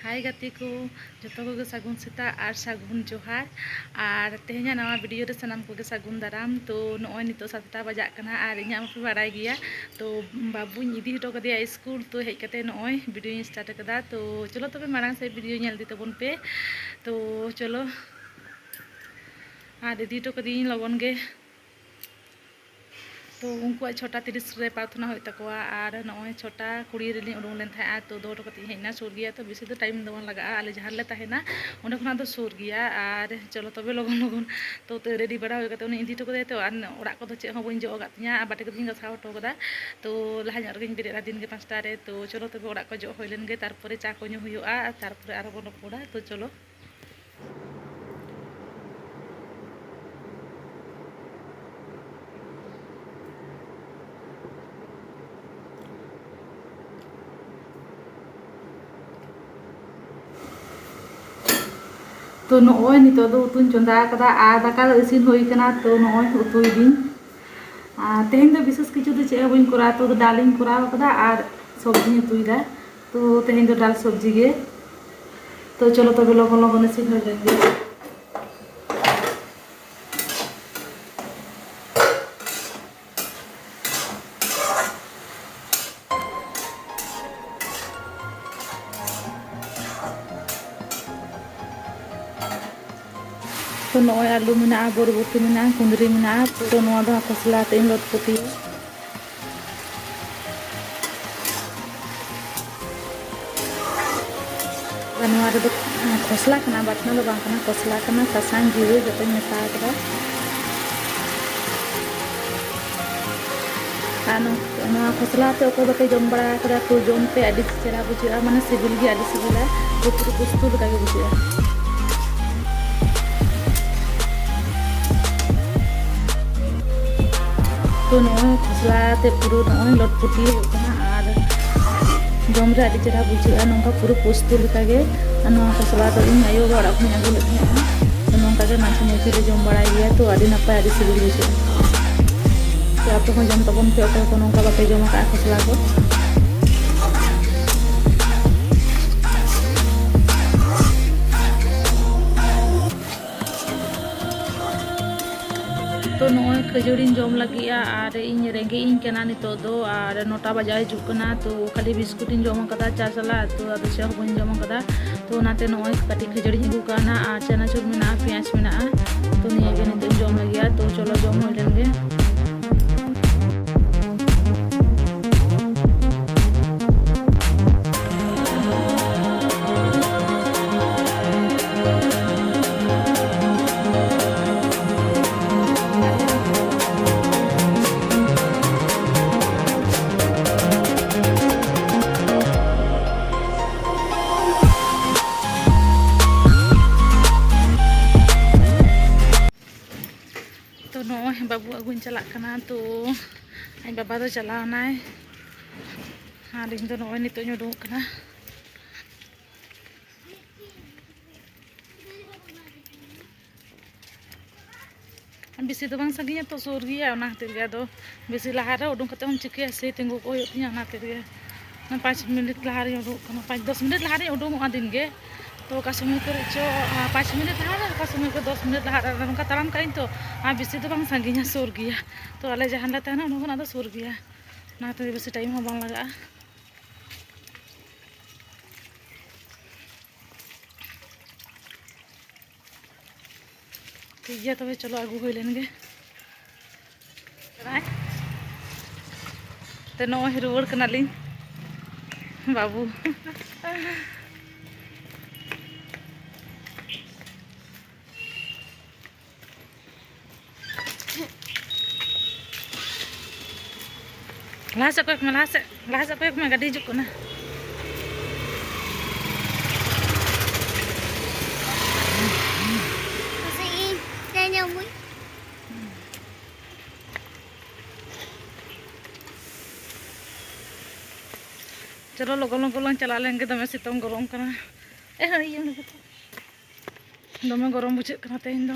हाय गाती को जो को सागुन सेता और सागुन जोहार और तेहना नवा वीडियो रे सनाम को सागुन दाराम। तो नॉय नितो 7टा बजा कना और इना मापे बाड़ाय गया। तो बाबू इदी हटो कदिया स्कूल तो हेज कते नॉय वीडियो स्टार्ट कदा। तो चलो तबे मारांग से वीडियो नेल दी तबन पे। तो चलो और इदी हटो कदी लगन गे। तो उनको 6:30 रे प्रार्थना हो तकवा और नॉय 6:20 रे उडुंग लेन था। तो दौड़ कती हेना सुर गया। तो बेसी तो टाइम दो लगा आले जहाँ ले तहेना उन्हें खुना तो सुर गया। और चलो तबे लगन लगन तो रेडी बड़ा हो गए इदी हटो तो ओड़ा को चेक बी जो गतिया बाटे को गसाव हटो कदा। तो लहा गे बेरेदा दिन के 5टा रे। तो चलो तबे ओड़ा को जो हो लेन गे तारपरे चा को ᱧᱩ हुआ तारपरे आरो बन रपड़ा। तो चलो तो नॉय नितो दो उतुन चंदा कदा आ दाका इसिन होई कना। तो नॉय उतुई दिन तेहें दो विशेष किछु तो चे बइन करा। तो दालिन करा कदा और सब्जी उतुई दा। तो तेहें दो दाल सब्जी गे। तो चलो तबे लगन लगन इसिन हो लेंगे। तो नॉय आलू में बोरबोटी में कुंदरी में। तो नवा दो खसला तेन लटपटी खसला बाटना दो खसला सासान जीरे जो मेसा खसला अको बापे जम बड़ा तो जम पे आदि चेहरा बुझा माने सिबिल गे आदि सिबिला। तो पूरा पुस्तु लगा के बुझा। तो नॉय खसला ते पूरा नॉय लटपटी और जम रे आदि चेहरा बुझा नौका पूरा पुस्तु लगा के खसला तो इन आयो बड़ा को आगू लेते तो नौका के माछी माछी रे जम बड़ा गया। तो आदि नपाय आदि सिबिल बुझा। तो आप तो जम तबन पे अको को नौका बापे जम का खसला को। तो नॉय खजूरी जम लगे और इन रेंगे कना नितो दो और 9टा बजा हजुकना। तो खाली बिस्कुट जम कदा चा सला। तो अब चे बी जम कदा। तो नाते नॉय कटी खजूरी अगुकाना और चनाचुर में पेंयाज में। तो निये नितो जम लगे। तो चलो जम हो लेंगे। तो नॉय बाबू अगुन चलाना। तो आज बाबा तो चलाना और इन तो नॉय नितो उडुकना। बेसी तो संगी तो सुर गया खातिर बेसी लहारे उडुक कते हम चिके से तिंगु को खातिर 5 मिनट लहारे उडुक 5-10 मिनट लहारे उडुक दिन गे। तो का समय को चो 5 मिनट लहारे का समय को 10 मिनट लहारे नौका ताराम कहीं। तो बेसी तो संगी सुर गया। तो आले जहाँ ले तहना उडुकना तो सुर गया ना। तो बेसी टाइम हो बांग लगा। ठीक है तबे चलो आगू हो लेन गे। तो नॉय रुआड़ कना लिंग बाबू लहा से कोई में गाड़ी हजुकना। चलो लगन लगन चला लेंगे। दमे सितों गरम करना दमे गरम बुझे तेहन दो।